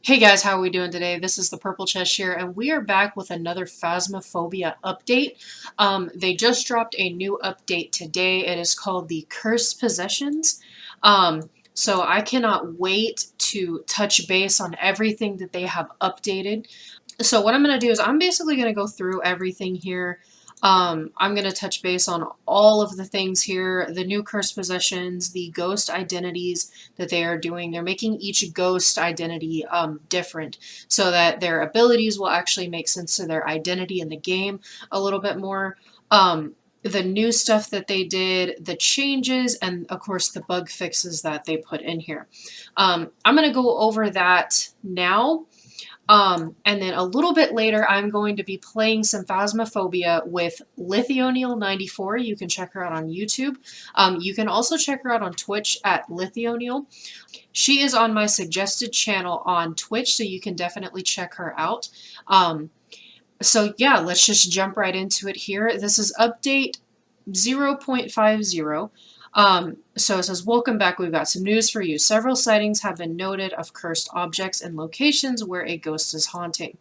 Hey guys, how are we doing today? This is the Purple Chest here, and we are back with another Phasmophobia update. They just dropped a new update today. It is called the Cursed Possessions. So I cannot wait to touch base on everything that they have updated. So what I'm going to do is I'm basically going to go through everything here. I'm going to touch base on all of the things here, the new cursed possessions, the ghost identities that they are doing. They're making each ghost identity different so that their abilities will actually make sense to their identity in the game a little bit more. The new stuff that they did, the changes, and of course the bug fixes that they put in here. I'm going to go over that now. And then a little bit later, I'm going to be playing some Phasmophobia with Lithionial94. You can check her out on YouTube. You can also check her out on Twitch at Lithionial. She is on my suggested channel on Twitch, so you can definitely check her out. So yeah, let's just jump right into it here. This is update 0.50. So it says, welcome back. We've got some news for you. Several sightings have been noted of cursed objects and locations where a ghost is haunting.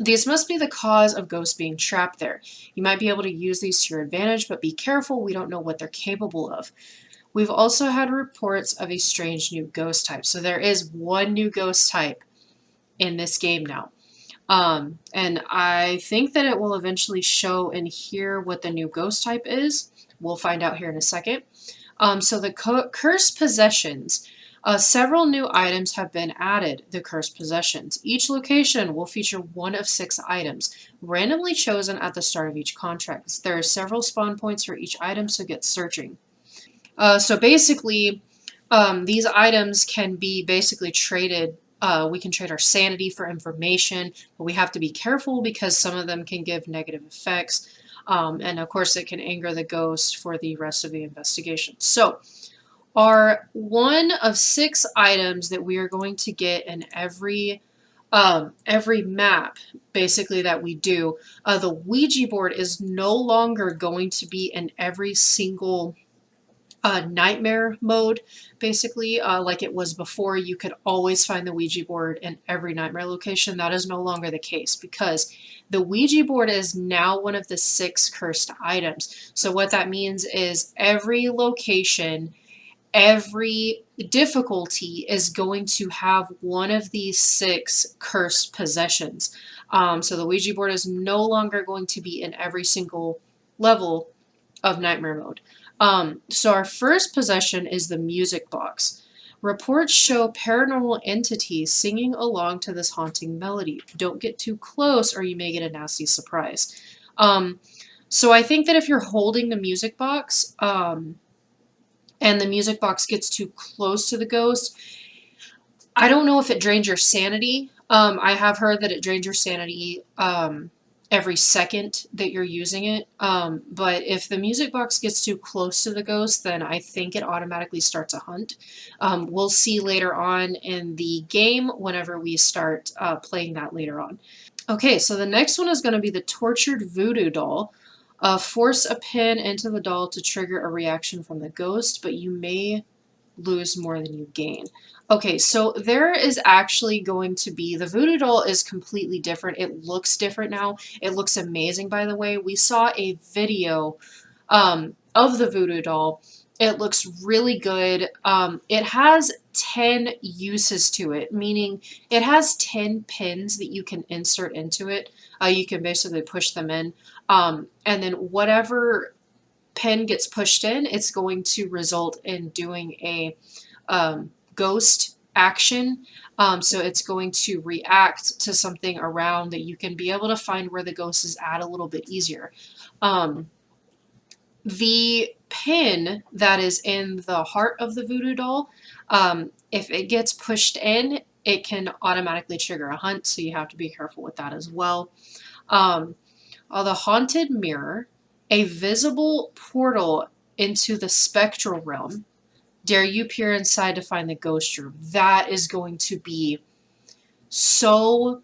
These must be the cause of ghosts being trapped there. You might be able to use these to your advantage, but be careful. We don't know what they're capable of. We've also had reports of a strange new ghost type. So there is one new ghost type in this game now. And I think that it will eventually show in here what the new ghost type is. We'll find out here in a second. So the cursed possessions. Several new items have been added, the cursed possessions. Each location will feature one of 6 items, randomly chosen at the start of each contract. There are several spawn points for each item, so get searching. So basically, these items can be basically traded. We can trade our sanity for information, but we have to be careful because some of them can give negative effects. And of course, it can anger the ghost for the rest of the investigation. So, are one of 6 items that we are going to get in every map, basically, that we do. The Ouija board is no longer going to be in every single nightmare mode, basically, like it was before. You could always find the Ouija board in every nightmare location. That is no longer the case because the Ouija board is now one of the 6 cursed items. So what that means is every location, every difficulty is going to have one of these 6 cursed possessions. So the Ouija board is no longer going to be in every single level of nightmare mode. So our first possession is the music box. Reports show paranormal entities singing along to this haunting melody. Don't get too close or you may get a nasty surprise. So I think that if you're holding the music box, and the music box gets too close to the ghost, I don't know if it drains your sanity. I have heard that it drains your sanity every second that you're using it. But if the music box gets too close to the ghost, then I think it automatically starts a hunt. We'll see later on in the game whenever we start playing that later on. Okay, so the next one is going to be the tortured voodoo doll. Force a pin into the doll to trigger a reaction from the ghost, but you may lose more than you gain. Okay, so there is actually going to be, the Voodoo Doll is completely different. It looks different now. It looks amazing, by the way. We saw a video of the Voodoo Doll. It looks really good. It has 10 uses to it, meaning it has 10 pins that you can insert into it. You can basically push them in. And then whatever pin gets pushed in, it's going to result in doing a ghost action. So it's going to react to something around that you can be able to find where the ghost is at a little bit easier. The pin that is in the heart of the Voodoo Doll, if it gets pushed in, it can automatically trigger a hunt, so you have to be careful with that as well. The haunted mirror, a visible portal into the spectral realm. Dare you peer inside to find the ghost room? That is going to be so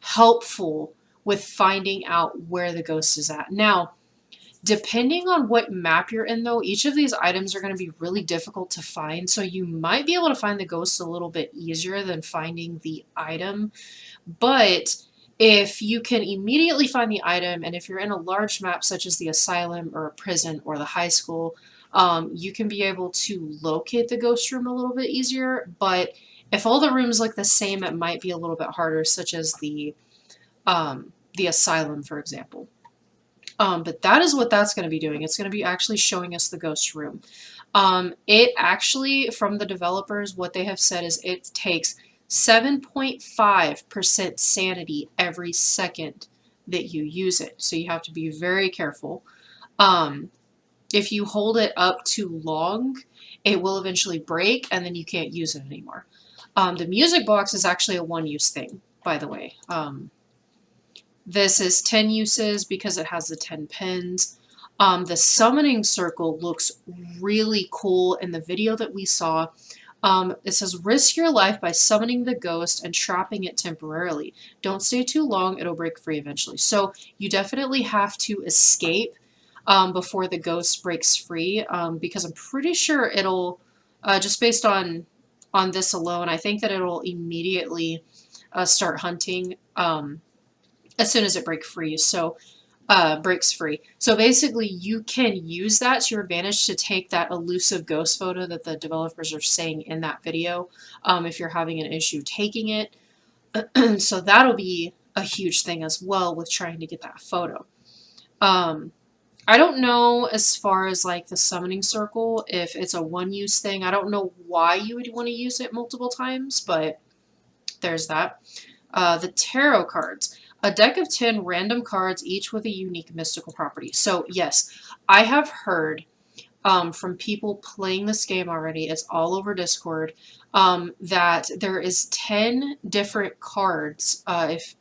helpful with finding out where the ghost is at. Now, Depending on what map you're in, though, each of these items are going to be really difficult to find, so you might be able to find the ghosts a little bit easier than finding the item. But if you can immediately find the item, and if you're in a large map such as the asylum or a prison or the high school, you can be able to locate the ghost room a little bit easier. But if all the rooms look the same, it might be a little bit harder, such as the asylum, for example. But that is what that's going to be doing. It's going to be actually showing us the ghost room. It actually, from the developers, what they have said is it takes 7.5% sanity every second that you use it. So you have to be very careful. If you hold it up too long, it will eventually break and then you can't use it anymore. The music box is actually a one-use thing, by the way. This is 10 uses because it has the 10 pins. The summoning circle looks really cool in the video that we saw. It says, risk your life by summoning the ghost and trapping it temporarily. Don't stay too long, it'll break free eventually. So you definitely have to escape before the ghost breaks free, because I'm pretty sure it'll, just based on this alone, I think that it'll immediately start hunting as soon as it breaks free. So basically you can use that to your advantage to take that elusive ghost photo that the developers are saying in that video, if you're having an issue taking it. So that'll be a huge thing as well with trying to get that photo. I don't know as far as like the summoning circle, if it's a one-use thing. I don't know why you would want to use it multiple times, but there's that. The tarot cards. A deck of 10 random cards, each with a unique mystical property. So yes, I have heard from people playing this game already, it's all over Discord, that there is 10 different cards.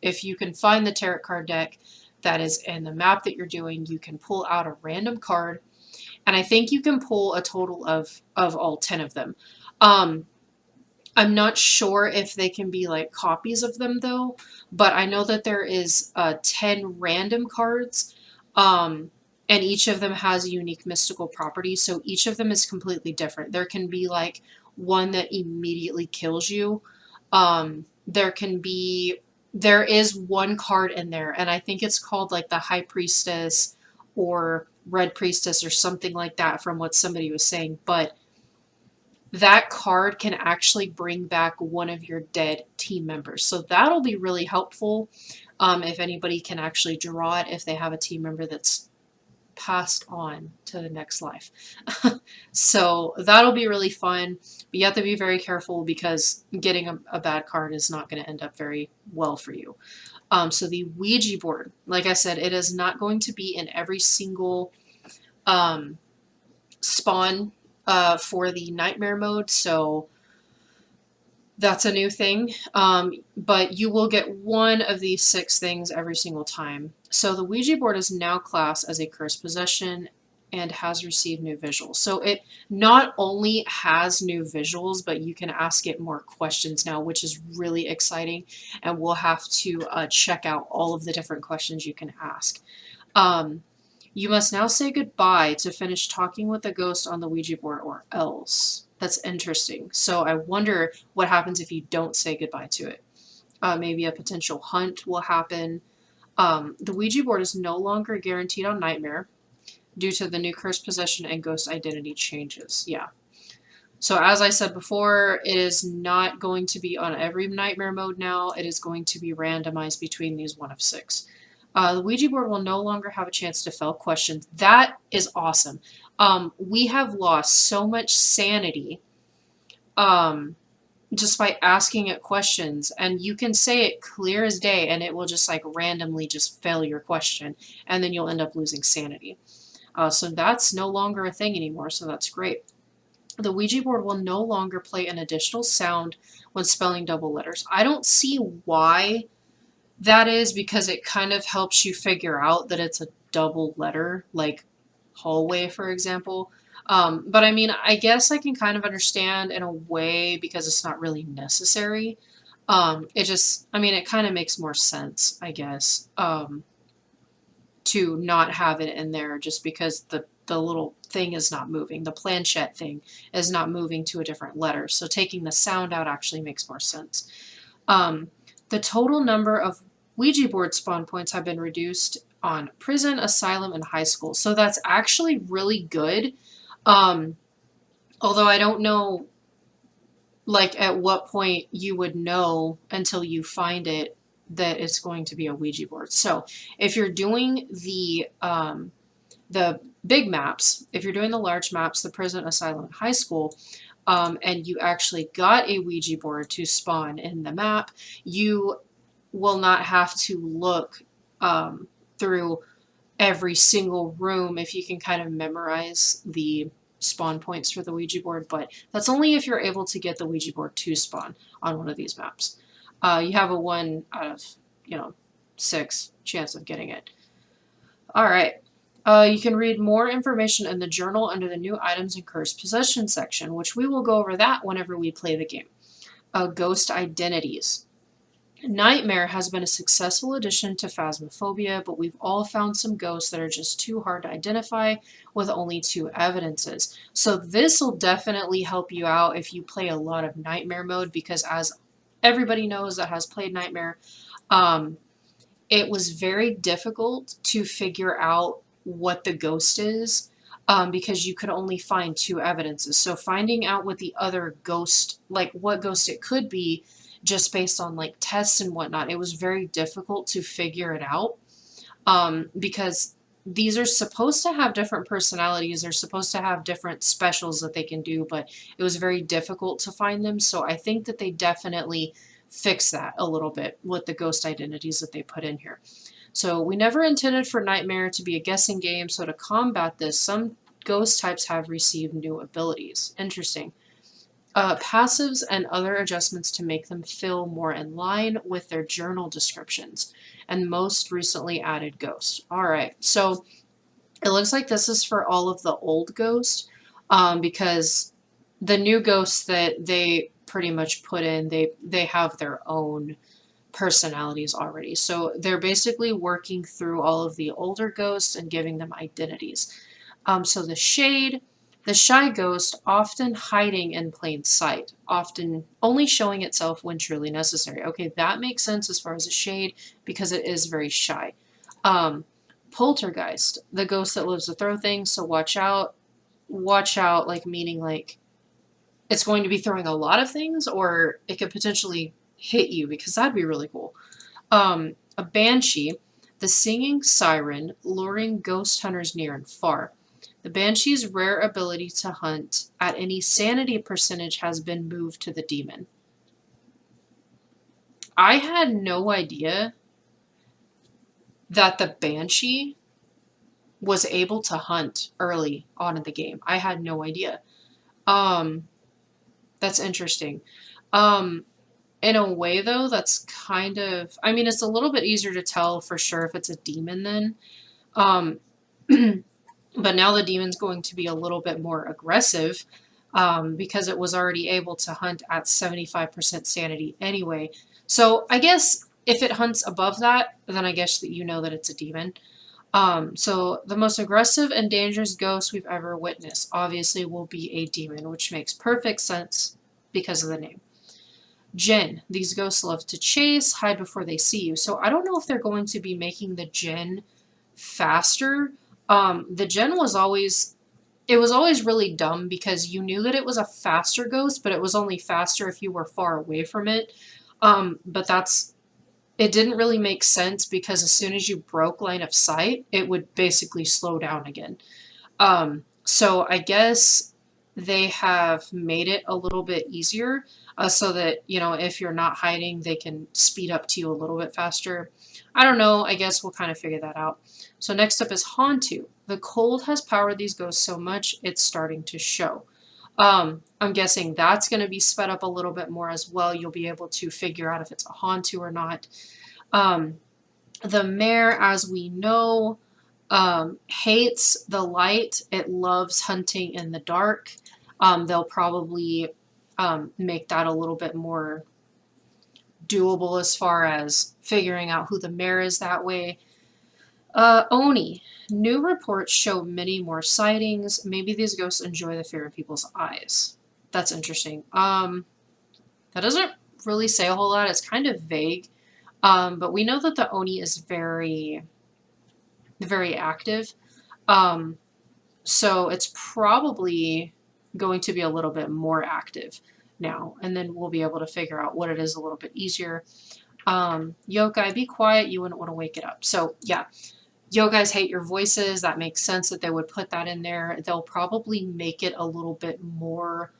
If you can find the tarot card deck that is in the map that you're doing, you can pull out a random card, and I think you can pull a total of all 10 of them. I'm not sure if they can be like copies of them though, but I know that there is 10 random cards, and each of them has a unique mystical property, so each of them is completely different. There can be like one that immediately kills you. There is one card in there, and I think it's called like the High Priestess or Red Priestess or something like that from what somebody was saying, but that card can actually bring back one of your dead team members. So that'll be really helpful if anybody can actually draw it, if they have a team member that's passed on to the next life. So that'll be really fun, but you have to be very careful because getting a bad card is not going to end up very well for you. So the Ouija board, like I said, it is not going to be in every single spawn for the nightmare mode, so that's a new thing. But you will get one of these 6 things every single time. So the Ouija board is now classed as a cursed possession and has received new visuals. So it not only has new visuals, but you can ask it more questions now, which is really exciting. And we'll have to check out all of the different questions you can ask. You must now say goodbye to finish talking with the ghost on the Ouija board, or else. That's interesting. So I wonder what happens if you don't say goodbye to it. Maybe a potential hunt will happen. The Ouija board is no longer guaranteed on Nightmare due to the new cursed possession and ghost identity changes. Yeah. So as I said before, it is not going to be on every Nightmare mode now. It is going to be randomized between these 1 of 6. The Ouija board will no longer have a chance to fail questions. That is awesome. We have lost so much sanity just by asking it questions, and you can say it clear as day and it will just like randomly just fail your question, and then you'll end up losing sanity. So that's no longer a thing anymore, so that's great. The Ouija board will no longer play an additional sound when spelling double letters. I don't see why that is, because it kind of helps you figure out that it's a double letter, like hallway, for example. But I mean, I guess I can kind of understand in a way because it's not really necessary. It just, I mean, it kind of makes more sense, I guess. to not have it in there just because the little thing is not moving. The planchette thing is not moving to a different letter. So taking the sound out actually makes more sense. The total number of Ouija board spawn points have been reduced on prison, asylum, and high school. So that's actually really good. Although I don't know, like, at what point you would know until you find it that it's going to be a Ouija board. So if you're doing the big maps, if you're doing the large maps, the prison, asylum, high school, and you actually got a Ouija board to spawn in the map, you will not have to look through every single room if you can kind of memorize the spawn points for the Ouija board, but that's only if you're able to get the Ouija board to spawn on one of these maps. You have a 1 out of, 6 chance of getting it. All right. You can read more information in the journal under the new items and cursed possession section, which we will go over that whenever we play the game. Ghost Identities. Nightmare has been a successful addition to Phasmophobia, but we've all found some ghosts that are just too hard to identify with only 2 evidences. So this will definitely help you out if you play a lot of Nightmare mode, because as everybody knows that has played Nightmare, it was very difficult to figure out what the ghost is, because you could only find 2 evidences. So finding out what the other ghost, like what ghost it could be, just based on like tests and whatnot, it was very difficult to figure it out, because these are supposed to have different personalities. They're supposed to have different specials that they can do, but it was very difficult to find them. So I think that they definitely fix that a little bit with the ghost identities that they put in here. So we never intended for Nightmare to be a guessing game, so to combat this, some ghost types have received new abilities. Interesting. Passives and other adjustments to make them feel more in line with their journal descriptions, and most recently added ghosts. All right, so it looks like this is for all of the old ghosts, because the new ghosts that they pretty much put in, they have their own personalities already. So they're basically working through all of the older ghosts and giving them identities. So the shade, the shy ghost, often hiding in plain sight, often only showing itself when truly necessary. Okay, that makes sense as far as a shade, because it is very shy. Poltergeist, the ghost that lives to throw things, so watch out. Watch out, like meaning like it's going to be throwing a lot of things, or it could potentially hit you, because that'd be really cool. A banshee, the singing siren, luring ghost hunters near and far. The banshee's rare ability to hunt at any sanity percentage has been moved to the demon. I had no idea that the banshee was able to hunt early on in the game. I had no idea. That's interesting. In a way, though, that's kind of, I mean, it's a little bit easier to tell for sure if it's a demon then. But now the demon's going to be a little bit more aggressive, because it was already able to hunt at 75% sanity anyway. So I guess if it hunts above that, then I guess that you know that it's a demon. So the most aggressive and dangerous ghost we've ever witnessed obviously will be a demon, which makes perfect sense because of the name. Jinn. These ghosts love to chase, hide before they see you. So I don't know if they're going to be making the Jinn faster. The Jinn was always, it was always really dumb, because you knew that it was a faster ghost, but it was only faster if you were far away from it. But it didn't really make sense, because as soon as you broke line of sight, it would basically slow down again. So I guess they have made it a little bit easier, so that, if you're not hiding, they can speed up to you a little bit faster. I don't know. I guess we'll kind of figure that out. So next up is Hantu. The cold has powered these ghosts so much, it's starting to show. I'm guessing that's going to be sped up a little bit more as well. You'll be able to figure out if it's a Hantu or not. The mare, as we know, hates the light. It loves hunting in the dark. They'll probably make that a little bit more doable as far as figuring out who the mare is that way. Oni. New reports show many more sightings. Maybe these ghosts enjoy the fear in people's eyes. That's interesting. That doesn't really say a whole lot. It's kind of vague. But we know that the Oni is very, very active. Um, so it's probably going to be a little bit more active now. And then we'll be able to figure out what it is a little bit easier. Yokai, be quiet. You wouldn't want to wake it up. So yeah, Yogais hate your voices. That makes sense that they would put that in there. They'll probably make it a little bit more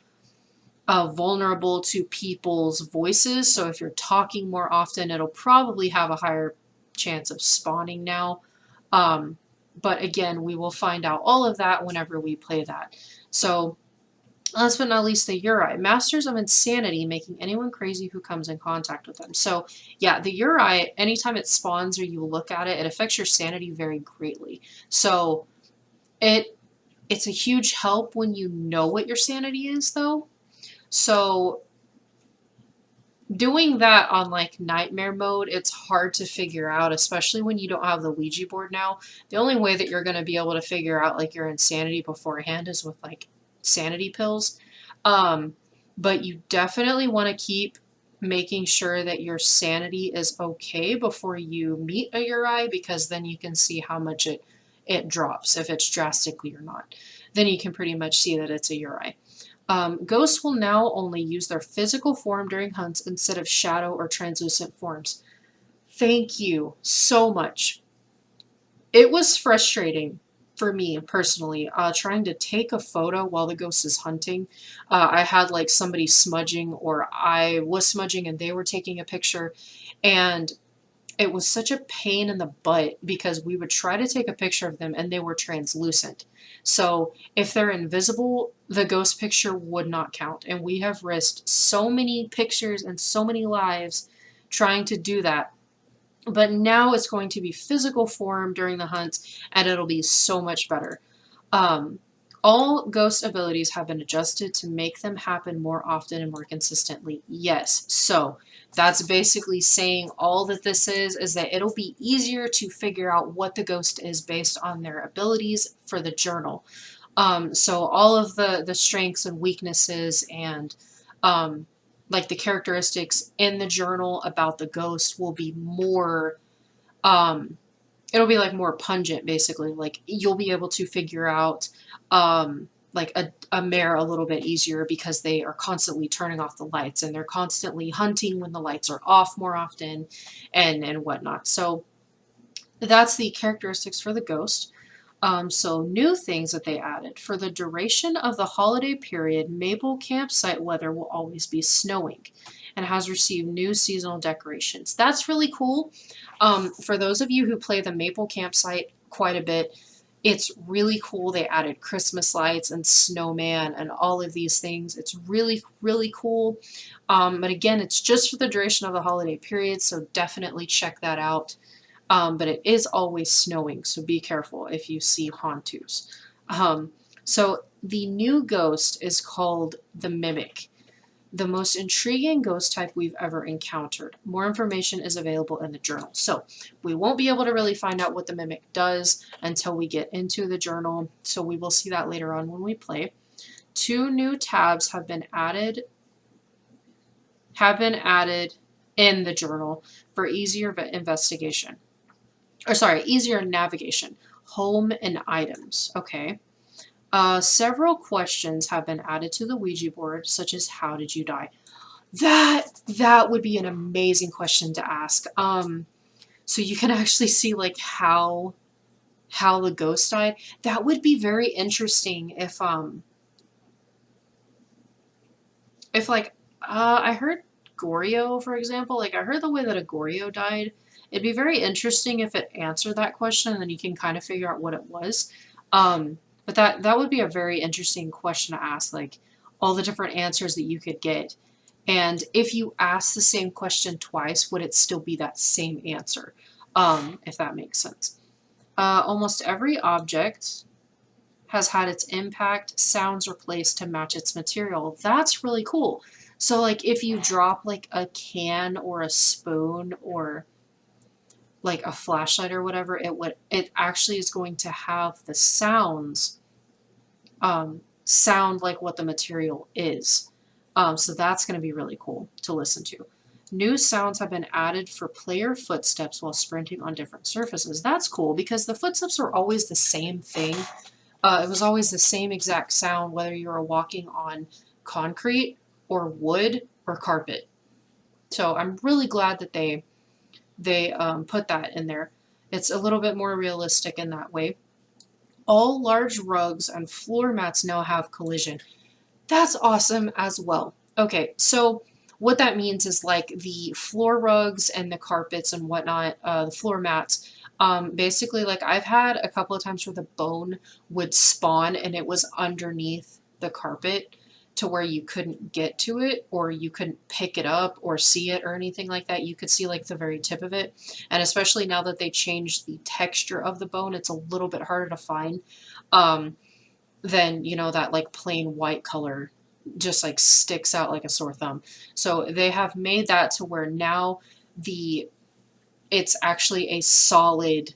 vulnerable to people's voices. So if you're talking more often, it'll probably have a higher chance of spawning now. But again, we will find out all of that whenever we play that. So last but not least, the Uri, masters of insanity, making anyone crazy who comes in contact with them. So yeah, the Uri, anytime it spawns or you look at it, it affects your sanity very greatly. So it's a huge help when you know what your sanity is, though. So doing that on like nightmare mode, it's hard to figure out, especially when you don't have the Ouija board now. The only way that you're going to be able to figure out like your insanity beforehand is with like sanity pills. But you definitely want to keep making sure that your sanity is okay before you meet a Uri, because then you can see how much it drops, if it's drastically or not. Then you can pretty much see that it's a Uri. Ghosts will now only use their physical form during hunts instead of shadow or translucent forms. Thank you so much. It was frustrating for me personally, trying to take a photo while the ghost is hunting. I had like somebody smudging, or I was smudging and they were taking a picture, and it was such a pain in the butt because we would try to take a picture of them and they were translucent. So if they're invisible, the ghost picture would not count. And we have risked so many pictures and so many lives trying to do that. But now it's going to be physical form during the hunt, and it'll be so much better. Um, all ghost abilities have been adjusted to make them happen more often and more consistently. Yes, so that's basically saying all that this is that it'll be easier to figure out what the ghost is based on their abilities for the journal. So all of the strengths and weaknesses and like the characteristics in the journal about the ghost will be more it'll be like more pungent, basically. Like you'll be able to figure out like a mare a little bit easier because they are constantly turning off the lights and they're constantly hunting when the lights are off more often and whatnot. So that's the characteristics for the ghost. So new things that they added. For the duration of the holiday period, Maple campsite weather will always be snowing and has received new seasonal decorations. That's really cool. For those of you who play the Maple campsite quite a bit, it's really cool. They added Christmas lights and snowman and all of these things. It's really, really cool. But again, it's just for the duration of the holiday period, so definitely check that out. But it is always snowing, so be careful if you see Hontus. So the new ghost is called the Mimic, the most intriguing ghost type we've ever encountered. More information is available in the journal. So we won't be able to really find out what the Mimic does until we get into the journal, so we will see that later on when we play. 2 new tabs have been added in the journal for easier investigation. Easier navigation. Home and items. Okay. Several questions have been added to the Ouija board, such as how did you die? That would be an amazing question to ask. So you can actually see like how the ghost died. That would be very interesting if like I heard Goryo, for example, like I heard the way that a Goryo died. It'd be very interesting if it answered that question and then you can kind of figure out what it was. But that would be a very interesting question to ask, like all the different answers that you could get. And if you ask the same question twice, would it still be that same answer? If that makes sense. Almost every object has had its impact sounds replaced to match its material. That's really cool. So like if you drop like a can or a spoon or like a flashlight or whatever, it actually is going to have the sounds sound like what the material is. So that's going to be really cool to listen to. New sounds have been added for player footsteps while sprinting on different surfaces. That's cool because the footsteps were always the same thing. It was always the same exact sound, whether you were walking on concrete or wood or carpet. So I'm really glad that they put that in there. It's a little bit more realistic in that way. All large rugs and floor mats now have collision. That's awesome as well. Okay, so what that means is like the floor rugs and the carpets and whatnot, the floor mats, basically like I've had a couple of times where the bone would spawn and it was underneath the carpet to where you couldn't get to it or you couldn't pick it up or see it or anything like that. You could see like the very tip of it. And especially now that they changed the texture of the bone, it's a little bit harder to find. Than, you know, that like plain white color just like sticks out like a sore thumb. So they have made that to where now it's actually a solid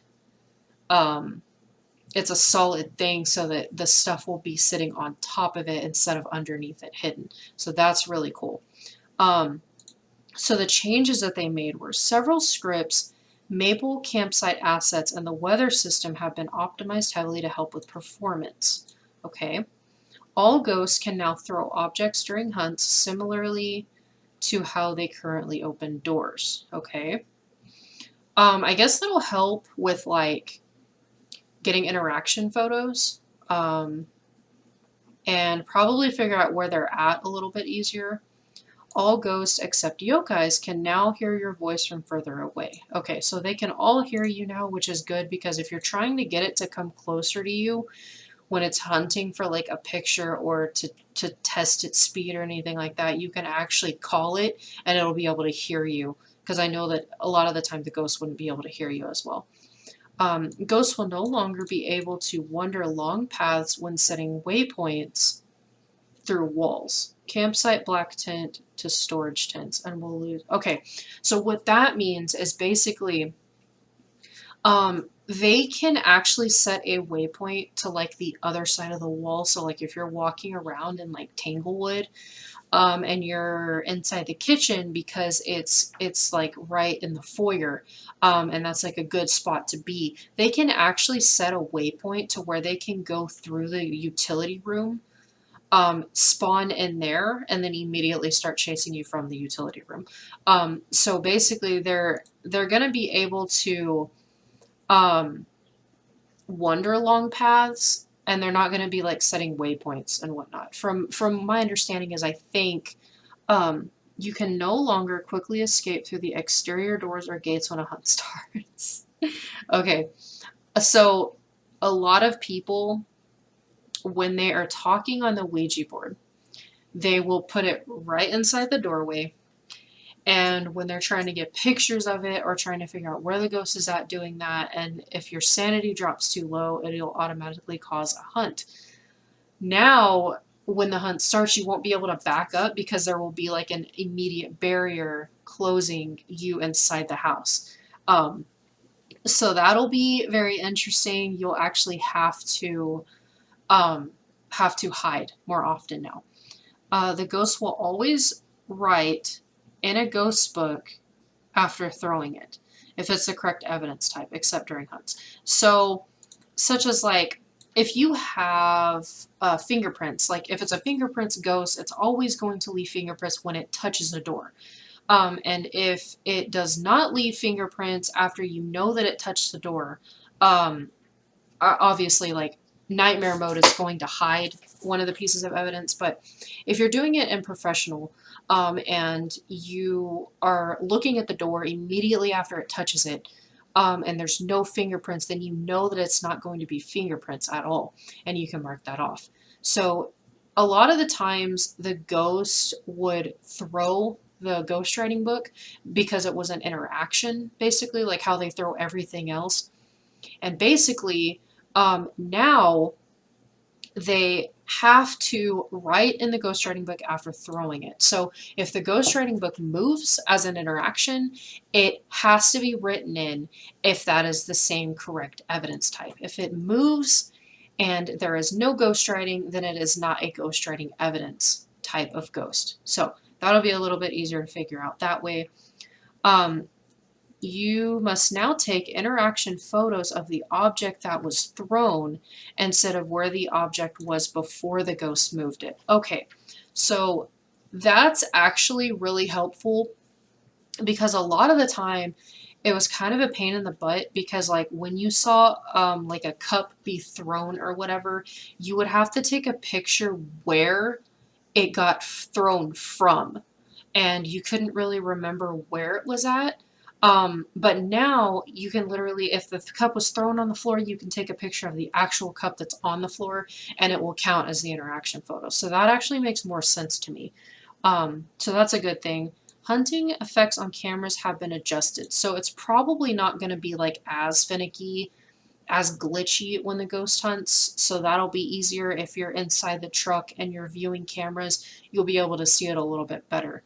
it's a solid thing so that the stuff will be sitting on top of it instead of underneath it hidden. So that's really cool. So the changes that they made were several scripts, Maple campsite assets, and the weather system have been optimized heavily to help with performance. Okay. All ghosts can now throw objects during hunts, similarly to how they currently open doors. Okay. I guess that'll help with like getting interaction photos, and probably figure out where they're at a little bit easier. All ghosts except yokais can now hear your voice from further away. Okay, so they can all hear you now, which is good because if you're trying to get it to come closer to you when it's hunting for like a picture or to test its speed or anything like that, you can actually call it and it'll be able to hear you. Because I know that a lot of the time the ghost wouldn't be able to hear you as well. Ghosts will no longer be able to wander long paths when setting waypoints through walls. Campsite black tent to storage tents, and we'll lose. Okay, so what that means is basically they can actually set a waypoint to like the other side of the wall. So like if you're walking around in like Tanglewood, and you're inside the kitchen because it's like right in the foyer, and that's like a good spot to be. They can actually set a waypoint to where they can go through the utility room, spawn in there, and then immediately start chasing you from the utility room. So basically, they're gonna be able to wander along paths, and they're not going to be like setting waypoints and whatnot. From my understanding is I think you can no longer quickly escape through the exterior doors or gates when a hunt starts. Okay, so a lot of people, when they are talking on the Ouija board, they will put it right inside the doorway. And when they're trying to get pictures of it or trying to figure out where the ghost is at doing that, and if your sanity drops too low, it'll automatically cause a hunt. Now, when the hunt starts, you won't be able to back up because there will be like an immediate barrier closing you inside the house. So that'll be very interesting. You'll actually have to hide more often now. The ghost will always write in a ghost book after throwing it, if it's the correct evidence type, except during hunts. So, such as like, if you have fingerprints, like if it's a fingerprints ghost, it's always going to leave fingerprints when it touches a door. And if it does not leave fingerprints after you know that it touched the door, obviously like nightmare mode is going to hide one of the pieces of evidence. But if you're doing it in professional, and you are looking at the door immediately after it touches it, and there's no fingerprints, then you know that it's not going to be fingerprints at all, and you can mark that off. So a lot of the times the ghost would throw the ghostwriting book because it was an interaction, basically, like how they throw everything else. And basically, now they have to write in the ghostwriting book after throwing it. So if the ghostwriting book moves as an interaction, it has to be written in if that is the same correct evidence type. If it moves and there is no ghostwriting, then it is not a ghostwriting evidence type of ghost. So that'll be a little bit easier to figure out that way. You must now take interaction photos of the object that was thrown instead of where the object was before the ghost moved it. Okay, so that's actually really helpful because a lot of the time it was kind of a pain in the butt because like when you saw like a cup be thrown or whatever, you would have to take a picture where it got thrown from, and you couldn't really remember where it was at. But now you can literally, if the cup was thrown on the floor, you can take a picture of the actual cup that's on the floor and it will count as the interaction photo. So that actually makes more sense to me. So that's a good thing. Hunting effects on cameras have been adjusted. So it's probably not going to be like as finicky, as glitchy when the ghost hunts. So that'll be easier if you're inside the truck and you're viewing cameras, you'll be able to see it a little bit better.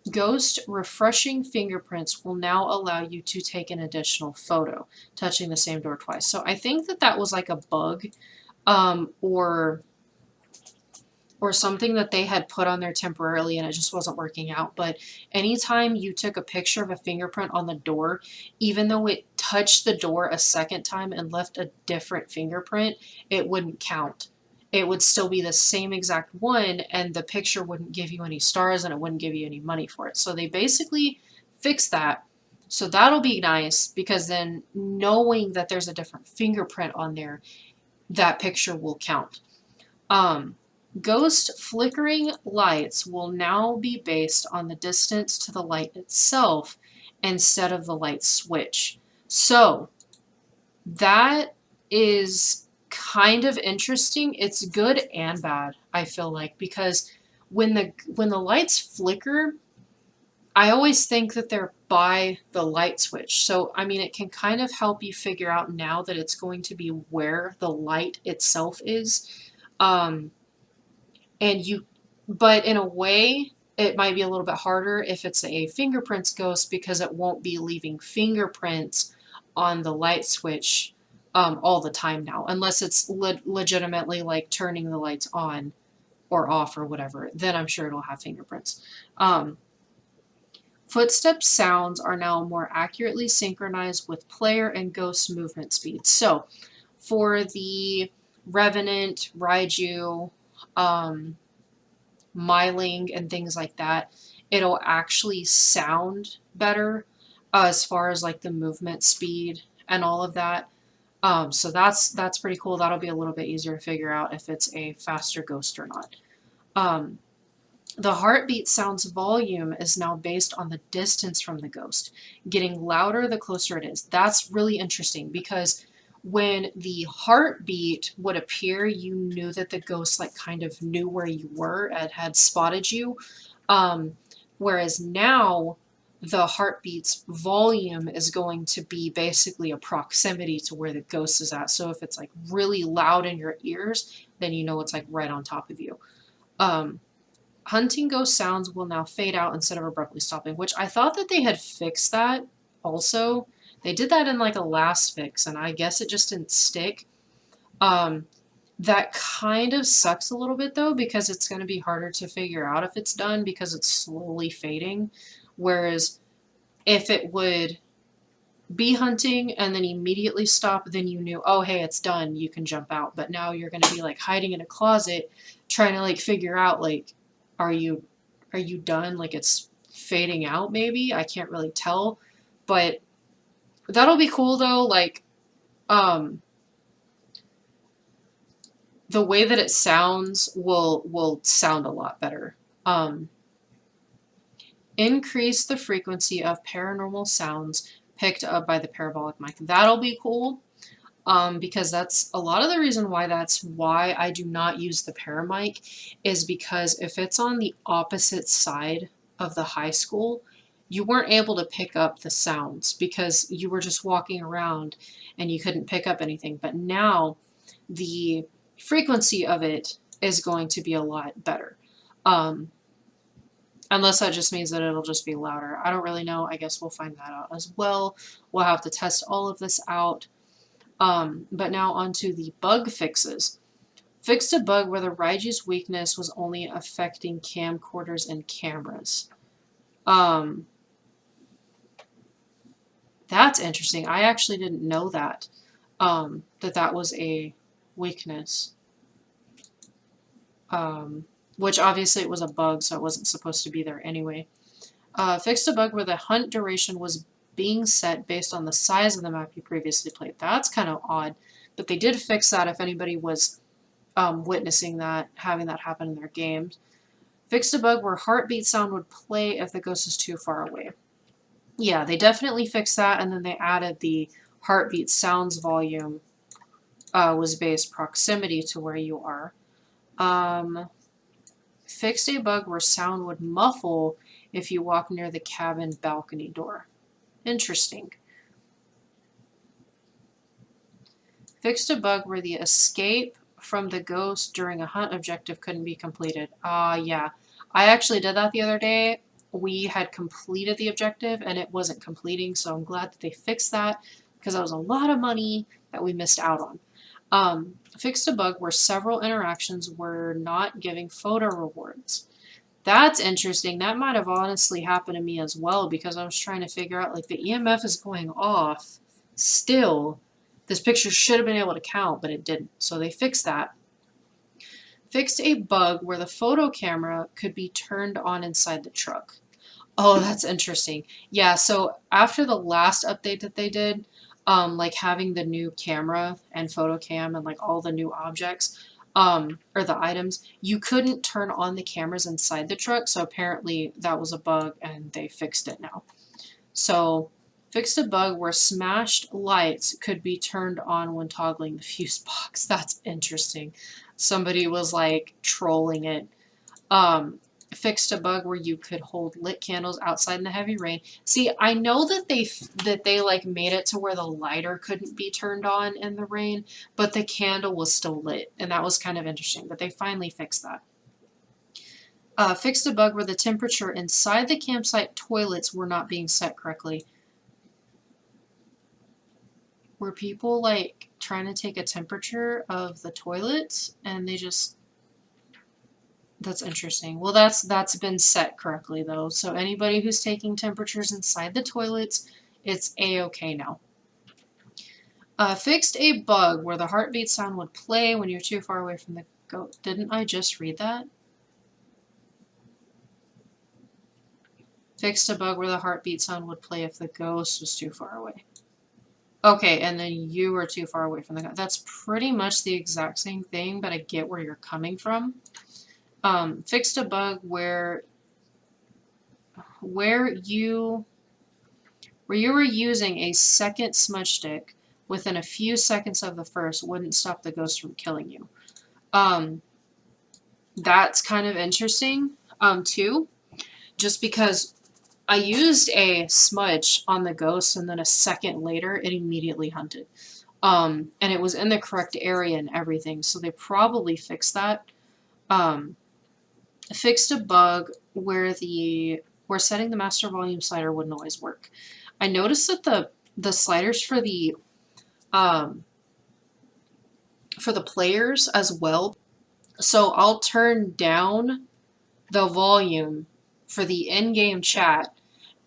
Ghost refreshing fingerprints will now allow you to take an additional photo, touching the same door twice. So I think that that was like a bug, or something that they had put on there temporarily and it just wasn't working out. But anytime you took a picture of a fingerprint on the door, even though it touched the door a second time and left a different fingerprint, it wouldn't count. It would still be the same exact one, and the picture wouldn't give you any stars and it wouldn't give you any money for it. So they basically fixed that. So that'll be nice because then knowing that there's a different fingerprint on there, that picture will count. Ghost flickering lights will now be based on the distance to the light itself instead of the light switch. So that is kind of interesting. It's good and bad, I feel like, because when the lights flicker, I always think that they're by the light switch. So I mean, it can kind of help you figure out now that it's going to be where the light itself is. And you, but in a way, it might be a little bit harder if it's a fingerprints ghost because it won't be leaving fingerprints on the light switch all the time now, unless it's legitimately like turning the lights on or off or whatever. Then I'm sure it'll have fingerprints. Footstep sounds are now more accurately synchronized with player and ghost movement speed. So for the Revenant, Raiju, Myling, and things like that, it'll actually sound better as far as like the movement speed and all of that. So that's pretty cool. That'll be a little bit easier to figure out if it's a faster ghost or not. The heartbeat sound's volume is now based on the distance from the ghost, getting louder the closer it is. That's really interesting because when the heartbeat would appear, you knew that the ghost like kind of knew where you were and had spotted you. Whereas now the heartbeat's volume is going to be basically a proximity to where the ghost is at. So if it's like really loud in your ears, then you know it's like right on top of you. Hunting ghost sounds will now fade out instead of abruptly stopping, which I thought that they had fixed that also. They did that in like a last fix, and I guess it just didn't stick. That kind of sucks a little bit though, because it's going to be harder to figure out if it's done because it's slowly fading. Whereas if it would be hunting and then immediately stop, then you knew, oh, hey, it's done, you can jump out. But now you're going to be like hiding in a closet trying to like figure out like, are you done? Like it's fading out maybe? I can't really tell. But that'll be cool though, like the way that it sounds will sound a lot better. Increase the frequency of paranormal sounds picked up by the parabolic mic. That'll be cool. Because that's a lot of the reason why I do not use the paramic is because if it's on the opposite side of the high school, you weren't able to pick up the sounds because you were just walking around and you couldn't pick up anything. But now the frequency of it is going to be a lot better. Unless that just means that it'll just be louder. I don't really know. I guess we'll find that out as well. We'll have to test all of this out. But now onto the bug fixes. Fixed a bug where the Raiju's weakness was only affecting camcorders and cameras. That's interesting. I actually didn't know that, that was a weakness. Which obviously it was a bug, so it wasn't supposed to be there anyway. Fixed a bug where the hunt duration was being set based on the size of the map you previously played. That's kind of odd, but they did fix that if anybody was witnessing that, having that happen in their games. Fixed a bug where heartbeat sound would play if the ghost is too far away. Yeah, they definitely fixed that, and then they added the heartbeat sounds volume was based proximity to where you are. Fixed a bug where sound would muffle if you walk near the cabin balcony door. Interesting. Fixed a bug where the escape from the ghost during a hunt objective couldn't be completed. Yeah. I actually did that the other day. We had completed the objective and it wasn't completing, so I'm glad that they fixed that because that was a lot of money that we missed out on. Fixed a bug where several interactions were not giving photo rewards. That's interesting. That might have honestly happened to me as well because I was trying to figure out, like, the EMF is going off still. This picture should have been able to count, but it didn't. So they fixed that. Fixed a bug where the photo camera could be turned on inside the truck. Oh, that's interesting. Yeah, so after the last update that they did, like having the new camera and photo cam and like all the new objects, or the items, you couldn't turn on the cameras inside the truck, so apparently that was a bug and they fixed it now. So, fixed a bug where smashed lights could be turned on when toggling the fuse box. That's interesting. Somebody was like trolling it. Fixed a bug where you could hold lit candles outside in the heavy rain. See, I know that they like made it to where the lighter couldn't be turned on in the rain, but the candle was still lit, and that was kind of interesting, but they finally fixed that. Fixed a bug where the temperature inside the campsite toilets were not being set correctly. Were people like trying to take a temperature of the toilets and they just... That's interesting. Well, that's been set correctly though. So anybody who's taking temperatures inside the toilets, it's a-okay now. Fixed a bug where the heartbeat sound would play when you're too far away from the ghost. Didn't I just read that? Fixed a bug where the heartbeat sound would play if the ghost was too far away. Okay, and then you were too far away from the ghost. That's pretty much the exact same thing, but I get where you're coming from. Fixed a bug where you were using a second smudge stick within a few seconds of the first wouldn't stop the ghost from killing you. That's kind of interesting, too, just because I used a smudge on the ghost and then a second later it immediately hunted. And it was in the correct area and everything, so they probably fixed that. Fixed a bug where setting the master volume slider wouldn't always work. I noticed that the sliders for the players as well. So I'll turn down the volume for the in-game chat,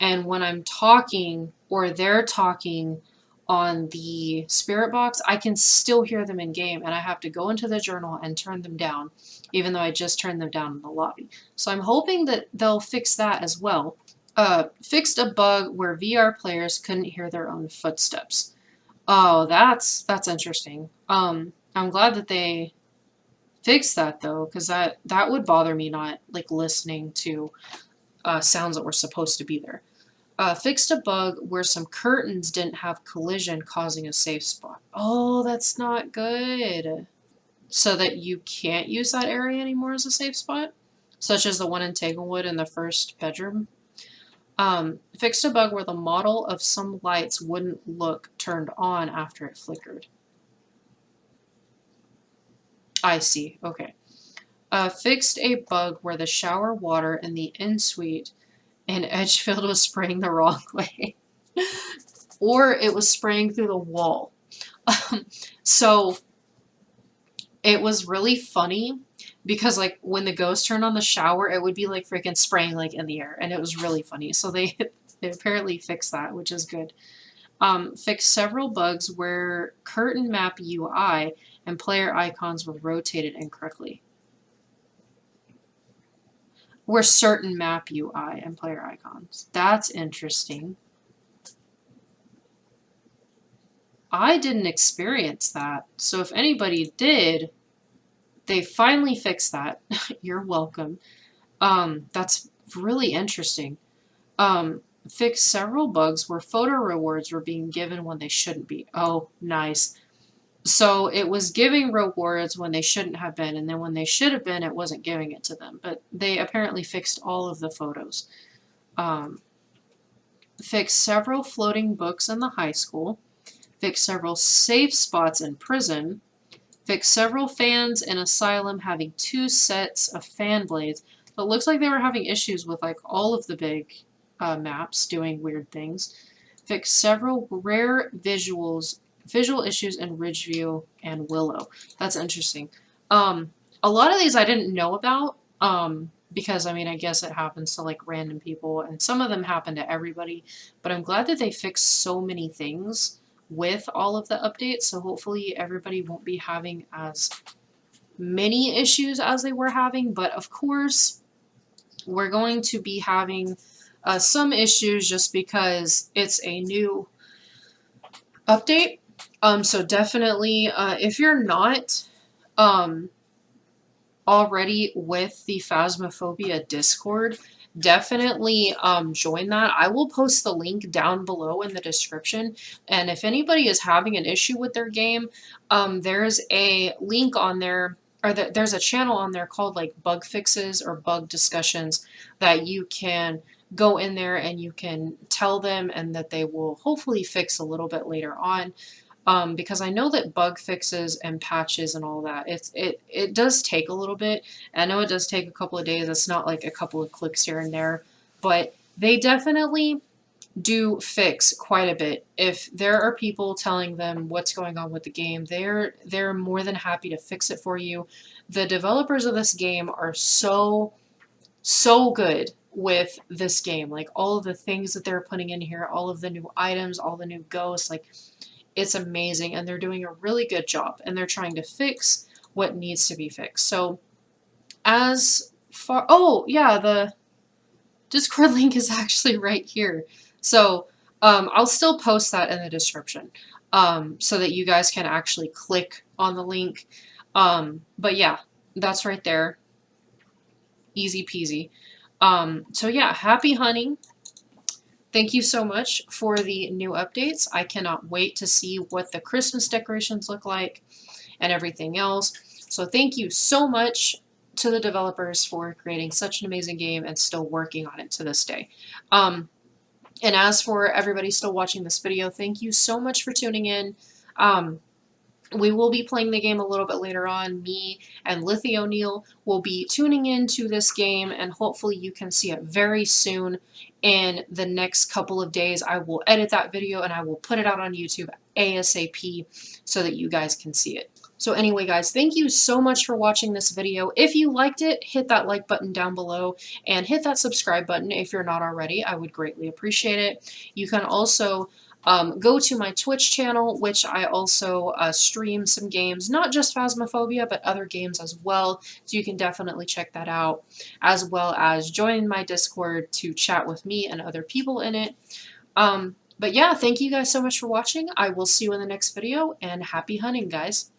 and when I'm talking or they're talking on the spirit box, I can still hear them in game, and I have to go into the journal and turn them down, even though I just turned them down in the lobby. So I'm hoping that they'll fix that as well. Fixed a bug where VR players couldn't hear their own footsteps. Oh, that's interesting. I'm glad that they fixed that though, because that would bother me not like listening to sounds that were supposed to be there. Fixed a bug where some curtains didn't have collision, causing a safe spot. Oh, that's not good. So that you can't use that area anymore as a safe spot, such as the one in Tanglewood in the first bedroom. Fixed a bug where the model of some lights wouldn't look turned on after it flickered. I see. Okay. Fixed a bug where the shower water in the in-suite in Edgefield was spraying the wrong way. Or it was spraying through the wall. So it was really funny because like when the ghost turned on the shower, it would be like freaking spraying like in the air, and it was really funny. So they apparently fixed that, which is good. Fixed several bugs where curtain map UI and player icons were rotated incorrectly. Where certain map UI and player icons. That's interesting. I didn't experience that. So if anybody did, they finally fixed that. You're welcome. That's really interesting. Fixed several bugs where photo rewards were being given when they shouldn't be. Oh, nice. So it was giving rewards when they shouldn't have been, and then when they should have been, it wasn't giving it to them. But they apparently fixed all of the photos. Fixed several floating books in the high school. Fixed several safe spots in prison. Fixed several fans in asylum having 2 sets of fan blades. But it looks like they were having issues with like all of the big maps doing weird things. Fixed several rare visual issues in Ridgeview and Willow. That's interesting. A lot of these I didn't know about because I mean I guess it happens to like random people, and some of them happen to everybody. But I'm glad that they fixed so many things with all of the updates. So hopefully everybody won't be having as many issues as they were having. But of course, we're going to be having some issues just because it's a new update. So definitely, if you're not already with the Phasmophobia Discord, definitely join that. I will post the link down below in the description. And if anybody is having an issue with their game, there's a link on there, or there's a channel on there called like bug fixes or bug discussions that you can go in there and you can tell them, and that they will hopefully fix a little bit later on. Because I know that bug fixes and patches and all that, it does take a little bit. I know it does take a couple of days. It's not like a couple of clicks here and there, but they definitely do fix quite a bit. If there are people telling them what's going on with the game, they're more than happy to fix it for you. The developers of this game are so good with this game. Like all of the things that they're putting in here, all of the new items, all the new ghosts, like it's amazing, and they're doing a really good job, and they're trying to fix what needs to be fixed. So as far, oh yeah, the Discord link is actually right here. So I'll still post that in the description so that you guys can actually click on the link. But yeah, that's right there. Easy peasy. So yeah, happy hunting. Thank you so much for the new updates. I cannot wait to see what the Christmas decorations look like and everything else. So thank you so much to the developers for creating such an amazing game and still working on it to this day. And as for everybody still watching this video, thank you so much for tuning in. We will be playing the game a little bit later on. Me and Lithy O'Neill will be tuning into this game, and hopefully you can see it very soon. In the next couple of days, I will edit that video and I will put it out on YouTube ASAP so that you guys can see it. So anyway, guys, thank you so much for watching this video. If you liked it, hit that like button down below and hit that subscribe button if you're not already. I would greatly appreciate it. You can also go to my Twitch channel, which I also stream some games, not just Phasmophobia, but other games as well. So you can definitely check that out, as well as join my Discord to chat with me and other people in it. But yeah, thank you guys so much for watching. I will see you in the next video, and happy hunting, guys.